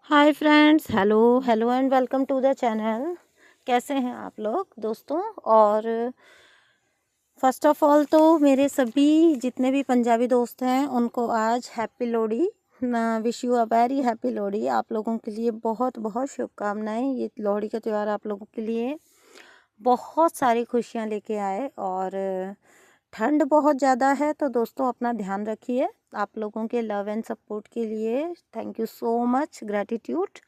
Hi friends, hello hello and welcome to the channel. कैसे हैं आप लोग दोस्तों। और फर्स्ट ऑफ ऑल तो मेरे सभी जितने भी पंजाबी दोस्त हैं उनको आज happy Lohri. Wish you a very happy Lohri. आप लोगों के लिए बहुत बहुत शुभकामनाएं। ये लोहड़ी का त्यौहार आप लोगों के लिए बहुत सारी खुशियां लेके आए। और ठंड बहुत ज़्यादा है तो दोस्तों अपना ध्यान रखिए। आप लोगों के लव एंड सपोर्ट के लिए thank you so much, gratitude.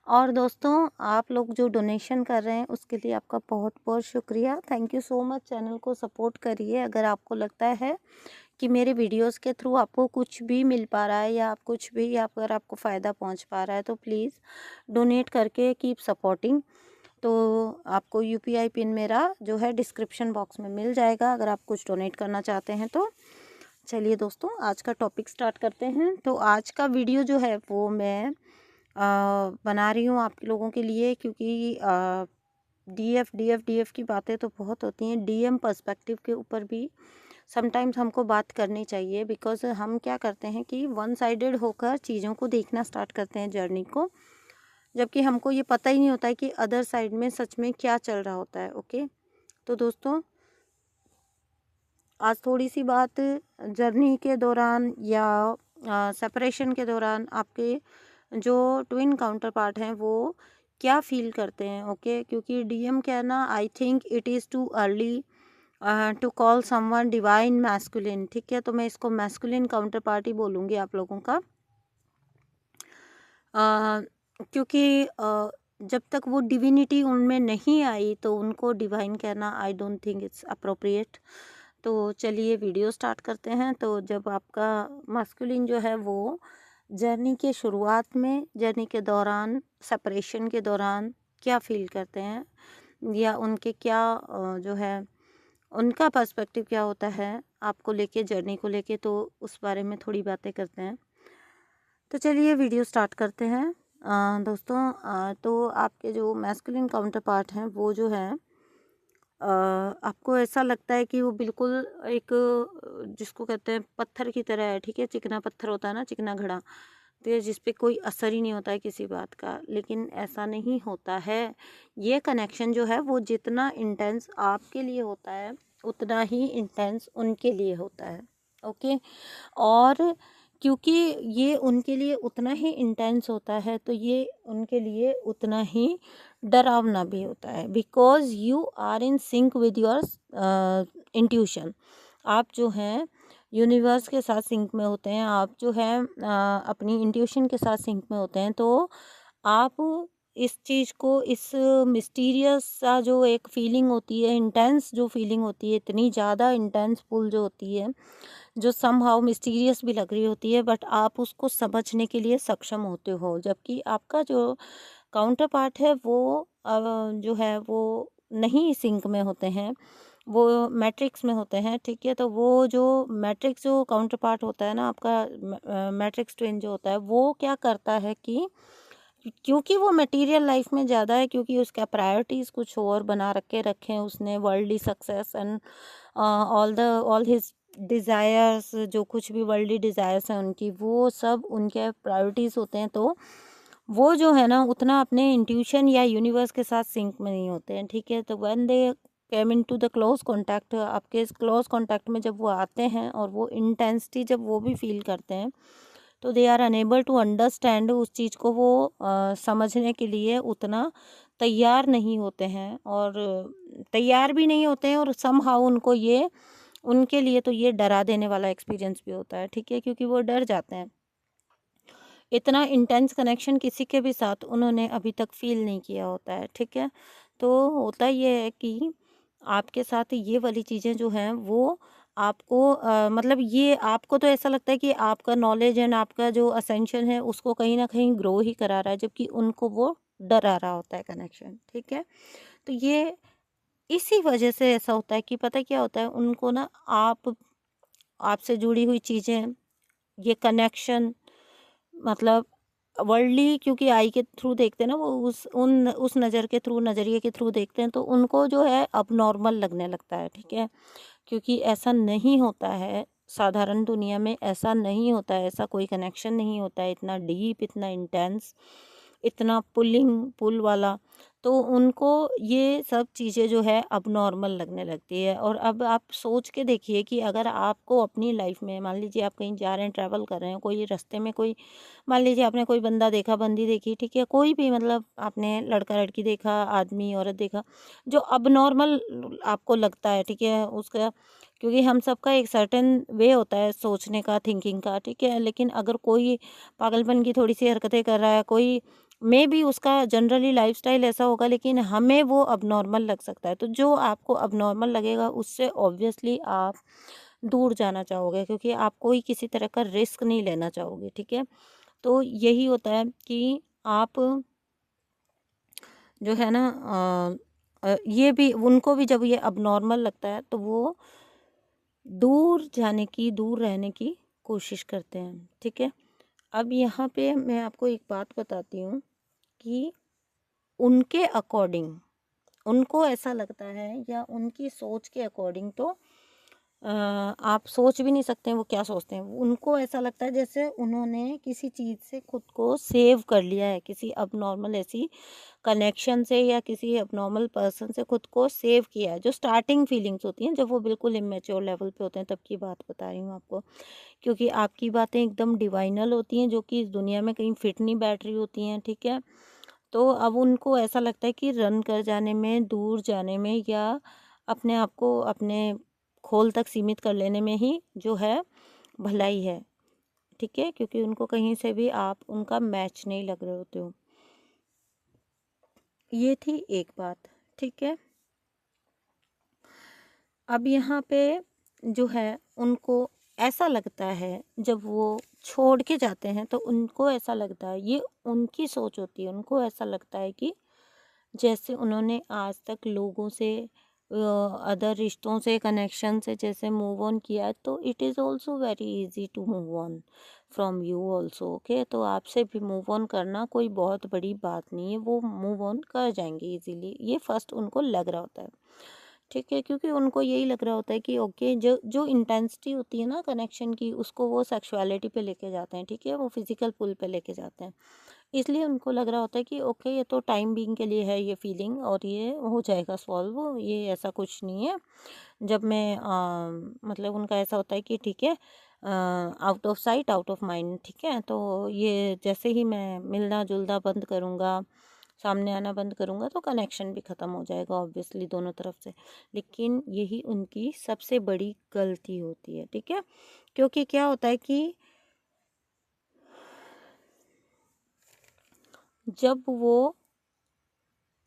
और दोस्तों आप लोग जो डोनेशन कर रहे हैं उसके लिए आपका बहुत बहुत शुक्रिया, thank you so much. Channel को सपोर्ट करिए। अगर आपको लगता है कि मेरे वीडियोस के थ्रू आपको कुछ भी मिल पा रहा है या आप कुछ भी या अगर आपको फ़ायदा पहुंच पा रहा है तो प्लीज़ डोनेट करके कीप सपोर्टिंग। तो आपको यूपीआई पिन मेरा जो है डिस्क्रिप्शन बॉक्स में मिल जाएगा अगर आप कुछ डोनेट करना चाहते हैं तो। चलिए दोस्तों आज का टॉपिक स्टार्ट करते हैं। तो आज का वीडियो जो है वो मैं बना रही हूँ आप लोगों के लिए, क्योंकि डीएफ की बातें तो बहुत होती हैं। डीएम पर्सपेक्टिव के ऊपर भी समटाइम्स हमको बात करनी चाहिए, बिकॉज हम क्या करते हैं कि वन साइडेड होकर चीज़ों को देखना स्टार्ट करते हैं, जर्नी को, जबकि हमको ये पता ही नहीं होता है कि अदर साइड में सच में क्या चल रहा होता है। ओके, तो दोस्तों आज थोड़ी सी बात जर्नी के दौरान या सेपरेशन के दौरान आपके जो ट्विन काउंटर पार्ट हैं वो क्या फील करते हैं। ओके, क्योंकि डीएम क्या है ना, I think it is too early to call someone divine masculine. ठीक है, तो मैं इसको मैस्कुलिन काउंटर पार्ट ही बोलूँगी आप लोगों का। क्योंकि जब तक वो डिविनिटी उनमें नहीं आई तो उनको डिवाइन कहना I don't think it's appropriate. तो चलिए वीडियो स्टार्ट करते हैं। तो जब आपका मस्कुलिन जो है वो जर्नी के शुरुआत में, जर्नी के दौरान, सेपरेशन के दौरान क्या फील करते हैं या उनके क्या जो है उनका पर्सपेक्टिव क्या होता है आपको लेके, जर्नी को लेके, तो उस बारे में थोड़ी बातें करते हैं। तो चलिए वीडियो स्टार्ट करते हैं। दोस्तों तो आपके जो मैस्कुलिन काउंटर पार्ट हैं वो जो है आपको ऐसा लगता है कि वो बिल्कुल एक जिसको कहते हैं पत्थर की तरह है। ठीक है, चिकना पत्थर होता है ना, चिकना घड़ा, तो ये जिस पे कोई असर ही नहीं होता है किसी बात का। लेकिन ऐसा नहीं होता है। ये कनेक्शन जो है वो जितना इंटेंस आपके लिए होता है उतना ही इंटेंस उनके लिए होता है। ओके, और क्योंकि ये उनके लिए उतना ही इंटेंस होता है तो ये उनके लिए उतना ही डरावना भी होता है, because you are in sync with your intuition. आप जो हैं यूनिवर्स के साथ सिंक में होते हैं, आप जो है अपनी इंट्यूशन के साथ सिंक में होते हैं। तो आप इस चीज़ को, इस मिस्टीरियस सा जो एक फीलिंग होती है, इंटेंस जो फीलिंग होती है, इतनी ज़्यादा इंटेंस पुल जो होती है, जो समहाउ मिस्टीरियस भी लग रही होती है, बट आप उसको समझने के लिए सक्षम होते हो। जबकि आपका जो काउंटर पार्ट है वो जो है वो नहीं सिंक में होते हैं, वो मैट्रिक्स में होते हैं। ठीक है, तो वो जो मैट्रिक्स जो काउंटर पार्ट होता है ना आपका, मैट्रिक्स ट्विन जो होता है, वो क्या करता है कि क्योंकि वो मटेरियल लाइफ में ज़्यादा है, क्योंकि उसका प्रायोरिटीज़ कुछ और बना रखे हैं उसने, worldly success and all his desires, जो कुछ भी वर्ल्डली डिज़ायर्स हैं उनकी, वो सब उनके प्रायोरिटीज़ होते हैं। तो वो जो है ना उतना अपने इंट्यूशन या यूनिवर्स के साथ सिंक में नहीं होते हैं। ठीक है, तो when they came in to the close contact, आपके क्लोज कॉन्टैक्ट में जब वो आते हैं और वो इंटेंसिटी जब वो भी फील करते हैं तो they are unable to understand, उस चीज़ को वो समझने के लिए उतना तैयार नहीं होते हैं, और तैयार भी नहीं होते हैं, और समहाउ उनको ये, उनके लिए तो ये डरा देने वाला एक्सपीरियंस भी होता है। ठीक है, क्योंकि वो डर जाते हैं। इतना इंटेंस कनेक्शन किसी के भी साथ उन्होंने अभी तक फील नहीं किया होता है। ठीक है, तो होता ये है कि आपके साथ ये वाली चीज़ें जो हैं वो आपको मतलब ये आपको तो ऐसा लगता है कि आपका नॉलेज एंड आपका जो असेंशन है उसको कहीं ना कहीं ग्रो ही करा रहा है, जबकि उनको वो डरा रहा होता है कनेक्शन। ठीक है, तो ये इसी वजह से ऐसा होता है कि पता क्या होता है, उनको ना आपसे जुड़ी हुई चीज़ें, ये कनेक्शन, मतलब वर्ल्डली, क्योंकि आई के थ्रू देखते हैं ना, वो उस नज़र के थ्रू, नज़रिए के थ्रू देखते हैं, तो उनको जो है अब नॉर्मल लगने लगता है। ठीक है, क्योंकि ऐसा नहीं होता है साधारण दुनिया में, ऐसा नहीं होता है, ऐसा कोई कनेक्शन नहीं होता है इतना डीप, इतना इंटेंस। इतना पुल वाला, तो उनको ये सब चीज़ें जो है अब नॉर्मल लगने लगती है। और अब आप सोच के देखिए कि अगर आपको अपनी लाइफ में मान लीजिए आप कहीं जा रहे हैं, ट्रैवल कर रहे हैं, कोई रास्ते में कोई, मान लीजिए आपने कोई बंदा देखा, बंदी देखी, ठीक है, कोई भी मतलब आपने लड़का लड़की देखा, आदमी औरत देखा, जो अब नॉर्मल आपको लगता है, ठीक है, उसका, क्योंकि हम सबका एक सर्टेन वे होता है सोचने का, थिंकिंग का, ठीक है, लेकिन अगर कोई पागलपन की थोड़ी सी हरकतें कर रहा है, कोई मे बी उसका जनरली लाइफस्टाइल ऐसा होगा, लेकिन हमें वो अब नॉर्मल लग सकता है। तो जो आपको अब नॉर्मल लगेगा उससे ऑब्वियसली आप दूर जाना चाहोगे, क्योंकि आप कोई किसी तरह का रिस्क नहीं लेना चाहोगे, ठीक है। तो यही होता है कि आप जो है ना ये भी उनको भी जब ये अब नॉर्मल लगता है तो वो दूर रहने की कोशिश करते हैं, ठीक है। अब यहाँ पे मैं आपको एक बात बताती हूँ कि उनके अकॉर्डिंग उनको ऐसा लगता है, या उनकी सोच के अकॉर्डिंग, तो आप सोच भी नहीं सकते हैं वो क्या सोचते हैं। उनको ऐसा लगता है जैसे उन्होंने किसी चीज़ से खुद को सेव कर लिया है, किसी अबनॉर्मल ऐसी कनेक्शन से या किसी अबनॉर्मल पर्सन से खुद को सेव किया है। जो स्टार्टिंग फीलिंग्स होती हैं जब वो बिल्कुल इमेच्योर लेवल पे होते हैं, तब की बात बता रही हूँ आपको, क्योंकि आपकी बातें एकदम डिवाइनल होती हैं जो कि इस दुनिया में कहीं फिट नहीं बैठ रही होती हैं, ठीक है। तो अब उनको ऐसा लगता है कि रन कर जाने में, दूर जाने में, या अपने आप को अपने खोल तक सीमित कर लेने में ही जो है भलाई है, ठीक है, क्योंकि उनको कहीं से भी आप उनका मैच नहीं लग रहे होते हो। ये थी एक बात, ठीक है। अब यहाँ पे जो है उनको ऐसा लगता है जब वो छोड़ के जाते हैं, तो उनको ऐसा लगता है, ये उनकी सोच होती है, उनको ऐसा लगता है कि जैसे उन्होंने आज तक लोगों से, अदर रिश्तों से, कनेक्शन से जैसे मूव ऑन किया है, तो it is also very easy to move on from you also, okay. तो आपसे भी मूव ऑन करना कोई बहुत बड़ी बात नहीं है, वो मूव ऑन कर जाएंगे इजीली, ये फर्स्ट उनको लग रहा होता है, ठीक है। क्योंकि उनको यही लग रहा होता है कि ओके, जो जो इंटेंसिटी होती है ना कनेक्शन की, उसको वो सेक्सुअलिटी पे लेके जाते हैं, ठीक है, वो फिजिकल पुल पे लेके जाते हैं। इसलिए उनको लग रहा होता है कि ओके, ये तो टाइम बीइंग के लिए है ये फीलिंग, और ये हो जाएगा सॉल्व, ये ऐसा कुछ नहीं है। जब मैं मतलब उनका ऐसा होता है कि ठीक है, out of sight out of mind, ठीक है। तो ये जैसे ही मैं मिलना जुलना बंद करूँगा, सामने आना बंद करूँगा, तो कनेक्शन भी ख़त्म हो जाएगा ऑब्वियसली दोनों तरफ से। लेकिन यही उनकी सबसे बड़ी गलती होती है, ठीक है। क्योंकि क्या होता है कि जब वो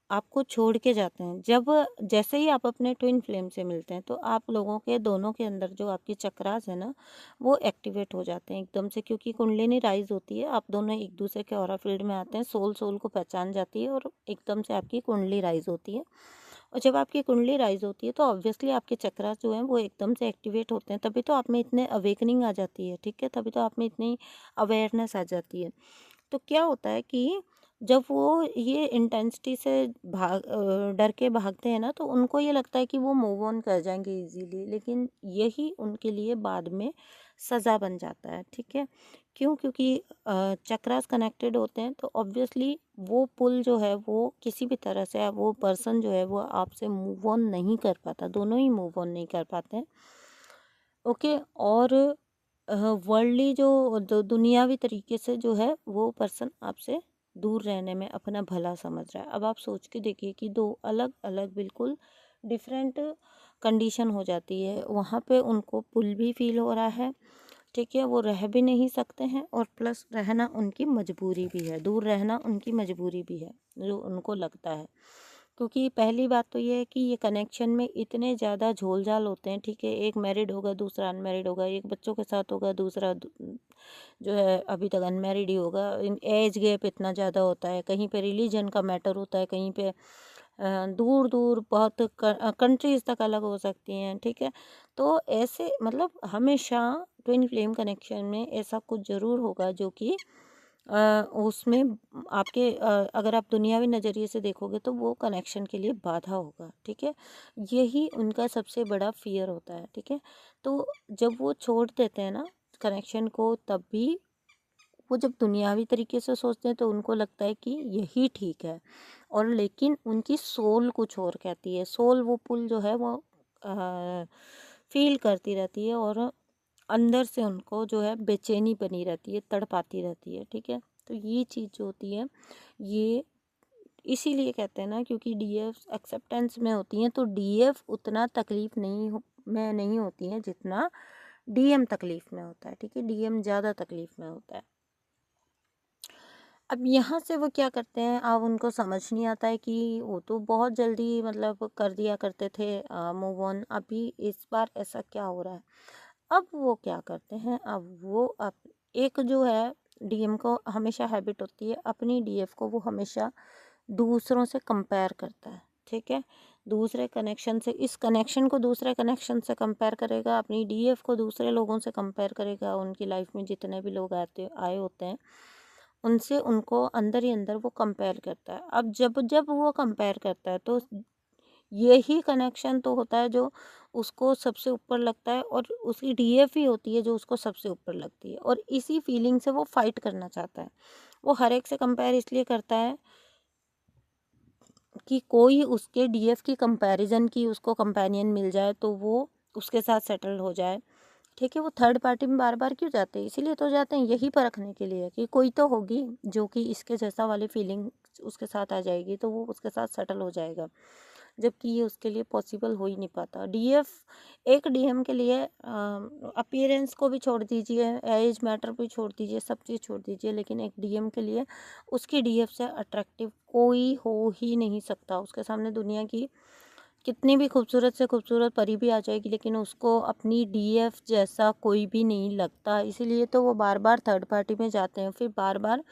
आपको छोड़ के जाते हैं, जब जैसे ही आप अपने ट्विन फ्लेम से मिलते हैं, तो आप लोगों के दोनों के अंदर जो आपकी चक्रास है ना, वो एक्टिवेट हो जाते हैं एकदम से, क्योंकि कुंडलिनी राइज होती है, आप दोनों एक दूसरे के ऑरा फील्ड में आते हैं, सोल सोल को पहचान जाती है, और एकदम से आपकी कुंडली राइज होती है। और जब आपकी कुंडली राइज होती है तो ऑब्वियसली आपके चक्रास जो हैं वो एकदम से एक्टिवेट होते हैं, तभी तो आप में इतने अवेकनिंग आ जाती है, ठीक है, तभी तो आप में इतनी अवेयरनेस आ जाती है। तो क्या होता है कि जब वो ये इंटेंसिटी से डर के भागते हैं ना, तो उनको ये लगता है कि वो मूव ऑन कर जाएंगे इजीली, लेकिन यही उनके लिए बाद में सज़ा बन जाता है, ठीक है। क्यों? क्योंकि चक्रास कनेक्टेड होते हैं, तो ऑब्वियसली वो पुल जो है वो किसी भी तरह से वो पर्सन जो है वो आपसे मूव ऑन नहीं कर पाता, दोनों ही मूव ऑन नहीं कर पाते हैं, ओके। और वर्ल्डली जो दुनियावी तरीके से जो है वो पर्सन आपसे दूर रहने में अपना भला समझ रहा है। अब आप सोच के देखिए कि दो अलग अलग बिल्कुल डिफरेंट कंडीशन हो जाती है, वहाँ पे उनको पुल भी फील हो रहा है, ठीक है, वो रह भी नहीं सकते हैं, और प्लस रहना उनकी मजबूरी भी है, दूर रहना उनकी मजबूरी भी है, जो उनको लगता है। क्योंकि पहली बात तो ये है कि ये कनेक्शन में इतने ज़्यादा झोल-झाल होते हैं, ठीक है, एक मैरिड होगा, दूसरा अनमैरिड होगा, एक बच्चों के साथ होगा, दूसरा जो है अभी तक अनमैरिड ही होगा। इन एज गैप इतना ज़्यादा होता है, कहीं पे रिलीजन का मैटर होता है, कहीं पे दूर दूर बहुत कंट्रीज़ तक अलग हो सकती हैं, ठीक है। तो ऐसे मतलब हमेशा ट्विन फ्लेम कनेक्शन में ऐसा कुछ ज़रूर होगा जो कि उसमें आपके अगर आप दुनियावी नज़रिए से देखोगे तो वो कनेक्शन के लिए बाधा होगा, ठीक है। यही उनका सबसे बड़ा फ़ियर होता है, ठीक है। तो जब वो छोड़ देते हैं ना कनेक्शन को, तब भी वो जब दुनियावी तरीके से सोचते हैं तो उनको लगता है कि यही ठीक है, और लेकिन उनकी सोल कुछ और कहती है। सोल वो पुल जो है वो फील करती रहती है, और अंदर से उनको जो है बेचैनी बनी रहती है, तड़पाती रहती है। ठीक है, तो ये चीज़ जो होती है ये इसीलिए कहते हैं ना, क्योंकि डीएफ एक्सेप्टेंस में होती हैं, तो डीएफ उतना तकलीफ में नहीं होती हैं जितना डीएम तकलीफ में होता है। ठीक है, डीएम ज़्यादा तकलीफ में होता है। अब यहाँ से वो क्या करते हैं, अब उनको समझ नहीं आता है कि वो तो बहुत जल्दी मतलब कर दिया करते थे मूव ऑन, अभी इस बार ऐसा क्या हो रहा है। अब वो क्या करते हैं, अब वो एक जो है डीएम को हमेशा हैबिट होती है, अपनी डीएफ को वो हमेशा दूसरों से कंपेयर करता है। ठीक है, दूसरे कनेक्शन से, इस कनेक्शन को दूसरे कनेक्शन से कंपेयर करेगा, अपनी डीएफ को दूसरे लोगों से कंपेयर करेगा, उनकी लाइफ में जितने भी लोग आए होते हैं उनसे, उनको अंदर ही अंदर वो कंपेयर करता है। अब जब जब वो कंपेयर करता है तो यही कनेक्शन तो होता है जो उसको सबसे ऊपर लगता है, और उसकी डीएफ ही होती है जो उसको सबसे ऊपर लगती है, और इसी फीलिंग से वो फाइट करना चाहता है। वो हर एक से कंपेयर इसलिए करता है कि कोई उसके डीएफ की कंपैरिजन की उसको कंपेनियन मिल जाए तो वो उसके साथ सेटल हो जाए। ठीक है, वो थर्ड पार्टी में बार बार क्यों जाते हैं, इसीलिए तो जाते हैं, यही परखने के लिए कि कोई तो होगी जो कि इसके जैसा वाली फीलिंग उसके साथ आ जाएगी तो वो उसके साथ सेटल हो जाएगा, जबकि ये उसके लिए पॉसिबल हो ही नहीं पाता। डीएफ, एक डीएम के लिए अपीयरेंस को भी छोड़ दीजिए, एज मैटर भी छोड़ दीजिए, सब चीज़ छोड़ दीजिए, लेकिन एक डीएम के लिए उसकी डीएफ से अट्रैक्टिव कोई हो ही नहीं सकता। उसके सामने दुनिया की कितनी भी खूबसूरत से खूबसूरत परी भी आ जाएगी, लेकिन उसको अपनी डीएफ जैसा कोई भी नहीं लगता। इसीलिए तो वो बार बार थर्ड पार्टी में जाते हैं, फिर बार बार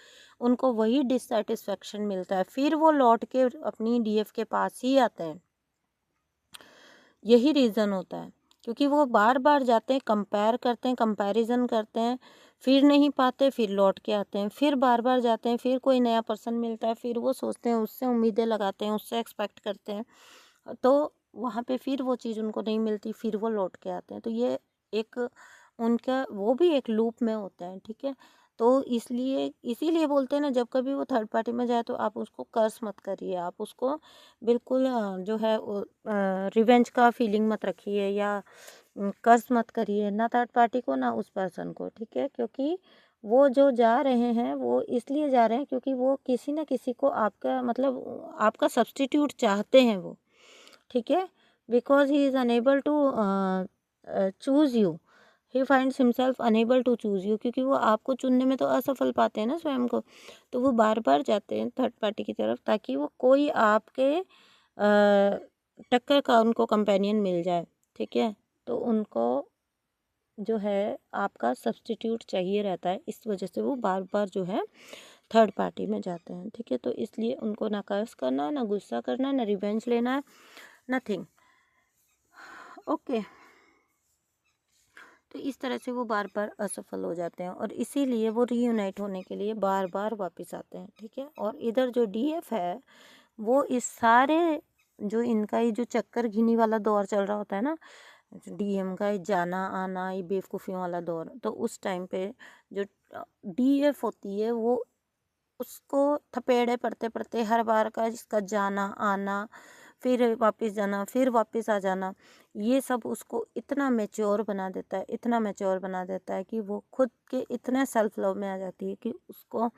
उनको वही डिससेटिस्फेक्शन मिलता है, फिर वो लौट के अपनी डीएफ के पास ही आते हैं। यही रीज़न होता है, क्योंकि वो बार बार जाते हैं, कंपेयर करते हैं, कंपैरिजन करते हैं, फिर नहीं पाते, फिर लौट के आते हैं, फिर बार बार जाते हैं, फिर कोई नया पर्सन मिलता है, फिर वो सोचते हैं, उससे उम्मीदें लगाते हैं, उससे एक्सपेक्ट करते हैं, तो वहाँ पे फिर वो चीज़ उनको नहीं मिलती, फिर वो लौट के आते हैं। तो ये एक उनका वो भी एक लूप में होता है। ठीक है, तो इसलिए इसीलिए बोलते हैं ना, जब कभी वो थर्ड पार्टी में जाए तो आप उसको कर्स मत करिए, आप उसको बिल्कुल जो है रिवेंज का फीलिंग मत रखिए, या कर्स मत करिए, ना थर्ड पार्टी को ना उस पर्सन को। ठीक है, क्योंकि वो जो जा रहे हैं वो इसलिए जा रहे हैं क्योंकि वो किसी ना किसी को आपका मतलब आपका सब्स्टिट्यूट चाहते हैं वो। ठीक है, because he is unable to choose you, he finds himself unable to choose you, क्योंकि वो आपको चुनने में तो असफल पाते हैं ना स्वयं को, तो वो बार बार जाते हैं थर्ड पार्टी की तरफ ताकि वो कोई आपके टक्कर का उनको कंपेनियन मिल जाए। ठीक है, तो उनको जो है आपका सब्स्टिट्यूट चाहिए रहता है, इस वजह से वो बार बार जो है थर्ड पार्टी में जाते हैं। ठीक है, तो इसलिए उनको ना कर्स करना, ना गुस्सा करना, ना रिवेंज लेना है, नथिंग। ओके, तो इस तरह से वो बार बार असफल हो जाते हैं, और इसीलिए वो रीयूनाइट होने के लिए बार बार वापस आते हैं। ठीक है, और इधर जो डीएफ है वो इस सारे जो इनका ये जो चक्कर घिनी वाला दौर चल रहा होता है ना, डीएम का ये जाना आना, ये बेवकूफ़ियों वाला दौर, तो उस टाइम पे जो डीएफ होती है वो उसको थपेड़े पड़ते पड़ते हर बार का इसका जाना आना, फिर वापस जाना, फिर वापस आ जाना, ये सब उसको इतना मैच्योर बना देता है, इतना मैच्योर बना देता है कि वो खुद के इतने सेल्फ लव में आ जाती है कि उसको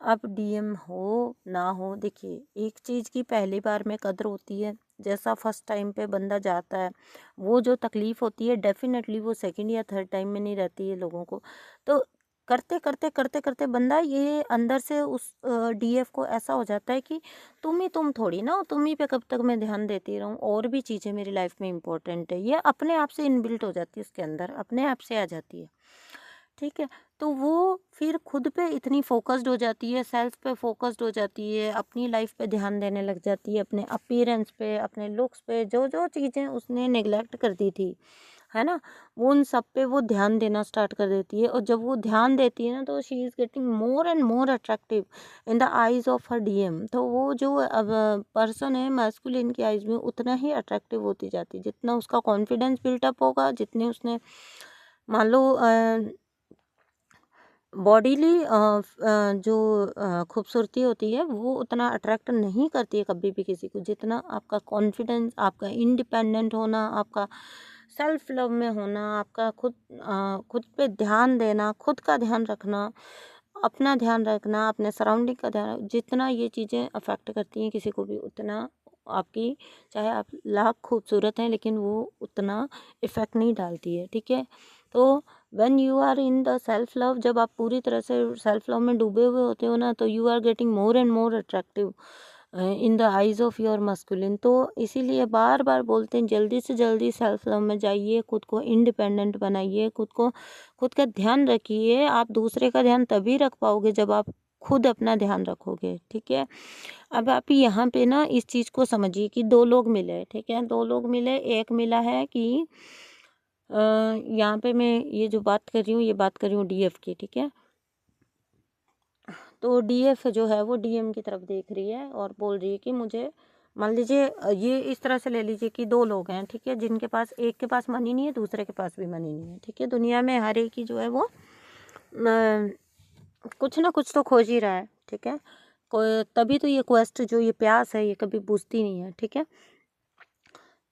अब डीएम हो ना हो, देखिए एक चीज़ की पहली बार में कदर होती है, जैसा फर्स्ट टाइम पे बंदा जाता है वो जो तकलीफ़ होती है डेफिनेटली वो सेकंड या थर्ड टाइम में नहीं रहती है लोगों को। तो करते करते करते करते बंदा ये अंदर से उस डीएफ को ऐसा हो जाता है कि तुम थोड़ी ना हो, तुम ही पे कब तक मैं ध्यान देती रहूं, और भी चीज़ें मेरी लाइफ में इम्पोर्टेंट है, ये अपने आप से इनबिल्ट हो जाती है, उसके अंदर अपने आप से आ जाती है। ठीक है, तो वो फिर खुद पे इतनी फोकस्ड हो जाती है, सेल्फ पे फोकस्ड हो जाती है, अपनी लाइफ पे ध्यान देने लग जाती है, अपने अपीयरेंस पे, अपने लुक्स पे, जो जो चीज़ें उसने नेग्लेक्ट कर दी थी, है ना, वो उन सब पे वो ध्यान देना स्टार्ट कर देती है, और जब वो ध्यान देती है ना तो she is getting more and more attractive in the eyes of her DM. तो वो जो अब पर्सन है मैस्कुलिन की आईज में उतना ही अट्रैक्टिव होती जाती है, जितना उसका कॉन्फिडेंस बिल्टअप होगा, जितने उसने मान लो बॉडीली जो खूबसूरती होती है वो उतना अट्रैक्ट नहीं करती है कभी भी किसी को, जितना आपका कॉन्फिडेंस, आपका इंडिपेंडेंट होना, आपका सेल्फ लव में होना, आपका खुद पे ध्यान देना, खुद का ध्यान रखना, अपना ध्यान रखना, अपने सराउंडिंग का ध्यान, जितना ये चीज़ें अफेक्ट करती हैं किसी को भी, उतना आपकी, चाहे आप लाख खूबसूरत हैं लेकिन वो उतना इफ़ेक्ट नहीं डालती है। ठीक है, तो when you are in the self love, जब आप पूरी तरह से सेल्फ लव में डूबे हुए होते हो ना, तो you are getting more and more attractive in the eyes of your masculine. तो इसीलिए बार बार बोलते हैं जल्दी से जल्दी सेल्फ लव में जाइए, खुद को इंडिपेंडेंट बनाइए, खुद का ध्यान रखिए। आप दूसरे का ध्यान तभी रख पाओगे जब आप खुद अपना ध्यान रखोगे। ठीक है, अब आप यहाँ पे ना इस चीज़ को समझिए कि दो लोग मिले। ठीक है, दो लोग मिले, एक मिला है कि यहाँ पे मैं ये जो बात कर रही हूँ, ये बात कर रही हूँ डीएफ की। ठीक है, तो डीएफ जो है वो डीएम की तरफ देख रही है और बोल रही है कि मुझे, मान लीजिए ये इस तरह से ले लीजिए कि दो लोग हैं। ठीक है, जिनके पास, एक के पास मनी नहीं है, दूसरे के पास भी मनी नहीं है। ठीक है, दुनिया में हर एक ही जो है वो कुछ ना कुछ तो खोज ही रहा है। ठीक है, कोई, तभी तो ये क्वेस्ट, जो ये प्यास है, ये कभी बुझती नहीं है। ठीक है,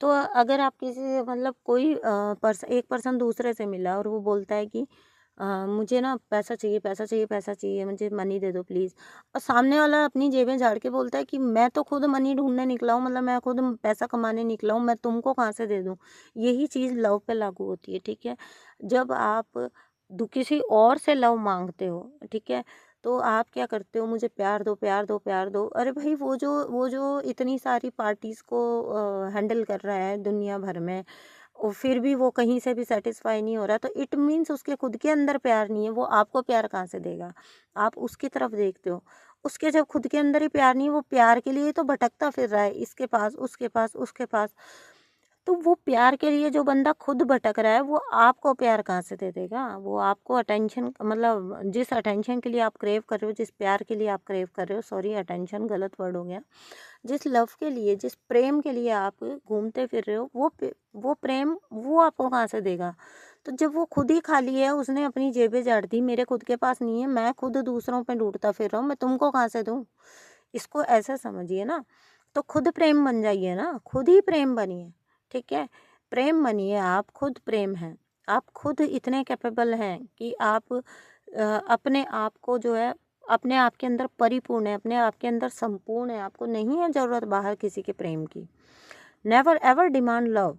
तो अगर आप किसी से, मतलब कोई एक पर्सन दूसरे से मिला और वो बोलता है कि मुझे ना पैसा चाहिए, पैसा चाहिए, पैसा चाहिए, मुझे मनी दे दो प्लीज़, और सामने वाला अपनी जेबें झाड़ के बोलता है कि मैं तो खुद मनी ढूंढने निकला हूँ, मतलब मैं खुद पैसा कमाने निकला हूँ, मैं तुमको कहाँ से दे दूँ। यही चीज़ लव पे लागू होती है। ठीक है, जब आप किसी और से लव मांगते हो, ठीक है, तो आप क्या करते हो, मुझे प्यार दो, प्यार दो, प्यार दो। अरे भाई, वो जो इतनी सारी पार्टीज़ को हैंडल कर रहा है दुनिया भर में, और फिर भी वो कहीं से भी सेटिस्फाई नहीं हो रहा, तो इट मीन्स उसके खुद के अंदर प्यार नहीं है। वो आपको प्यार कहाँ से देगा? आप उसकी तरफ देखते हो, उसके जब खुद के अंदर ही प्यार नहीं है, वो प्यार के लिए तो भटकता फिर रहा है, इसके पास, उसके पास, उसके पास। तो वो प्यार के लिए जो बंदा खुद भटक रहा है, वो आपको प्यार कहाँ से दे देगा? वो आपको अटेंशन, मतलब जिस अटेंशन के लिए आप क्रेव कर रहे हो, जिस प्यार के लिए आप क्रेव कर रहे हो, सॉरी अटेंशन गलत वर्ड हो गया, जिस लव के लिए, जिस प्रेम के लिए आप घूमते फिर रहे हो, वो प्रेम वो आपको कहाँ से देगा? तो जब वो खुद ही खाली है, उसने अपनी जेबें झाड़ दी, मेरे खुद के पास नहीं है, मैं खुद दूसरों पे ढूंढता फिर रहा हूँ, मैं तुमको कहाँ से दूँ? इसको ऐसा समझिए ना। तो खुद प्रेम बन जाइए ना, खुद ही प्रेम बनिए। ठीक है, प्रेम बनिए, आप खुद प्रेम हैं। आप खुद इतने कैपेबल हैं कि आप अपने आप को जो है, अपने आप के अंदर परिपूर्ण है, अपने आप के अंदर संपूर्ण है। आपको नहीं है ज़रूरत बाहर किसी के प्रेम की। Never ever demand love.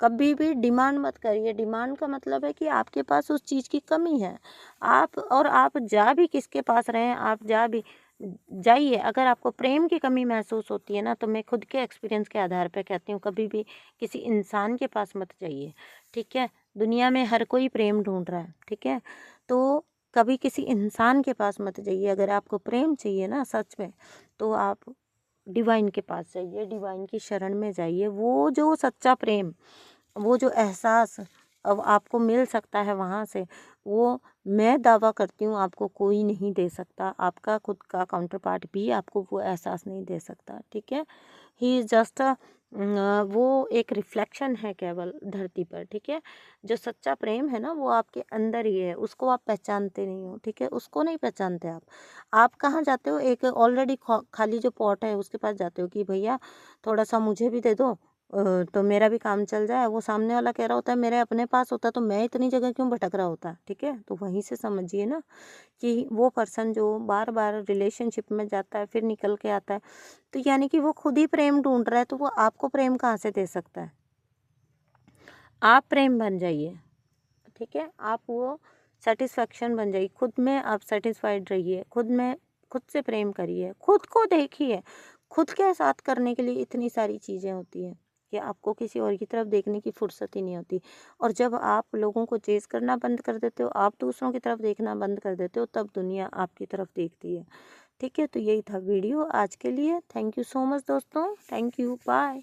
कभी भी डिमांड मत करिए। डिमांड का मतलब है कि आपके पास उस चीज़ की कमी है। आप जा भी किसके पास रहे हैं, आप जा भी जाइए। अगर आपको प्रेम की कमी महसूस होती है ना, तो मैं खुद के एक्सपीरियंस के आधार पर कहती हूँ, कभी भी किसी इंसान के पास मत जाइए। ठीक है, दुनिया में हर कोई प्रेम ढूंढ रहा है। ठीक है, तो कभी किसी इंसान के पास मत जाइए। अगर आपको प्रेम चाहिए ना सच में, तो आप डिवाइन के पास जाइए, डिवाइन की शरण में जाइए। वो जो सच्चा प्रेम, वो जो एहसास अब आपको मिल सकता है वहाँ से, वो मैं दावा करती हूँ आपको कोई नहीं दे सकता। आपका खुद का काउंटर पार्ट भी आपको वो एहसास नहीं दे सकता। ठीक है, ही इज़ जस्ट वो एक रिफ्लेक्शन है केवल धरती पर। ठीक है, जो सच्चा प्रेम है ना, वो आपके अंदर ही है, उसको आप पहचानते नहीं हो। ठीक है, उसको नहीं पहचानते आप कहाँ जाते हो, एक ऑलरेडी खाली जो पॉट है उसके पास जाते हो कि भैया थोड़ा सा मुझे भी दे दो, तो मेरा भी काम चल जाए। वो सामने वाला कह रहा होता है मेरे अपने पास होता तो मैं इतनी जगह क्यों भटक रहा होता। ठीक है, तो वहीं से समझिए ना कि वो पर्सन जो बार बार रिलेशनशिप में जाता है फिर निकल के आता है, तो यानी कि वो खुद ही प्रेम ढूंढ रहा है, तो वो आपको प्रेम कहाँ से दे सकता है? आप प्रेम बन जाइए। ठीक है, आप वो सेटिस्फैक्शन बन जाइए, खुद में आप सेटिस्फाइड रहिए, खुद से प्रेम करिए, खुद को देखिए। खुद के साथ करने के लिए इतनी सारी चीज़ें होती हैं कि आपको किसी और की तरफ देखने की फुर्सत ही नहीं होती। और जब आप लोगों को चेज़ करना बंद कर देते हो, आप दूसरों की तरफ देखना बंद कर देते हो, तब दुनिया आपकी तरफ देखती है। ठीक है, तो यही था वीडियो आज के लिए। थैंक यू सो मच दोस्तों, थैंक यू, बाय।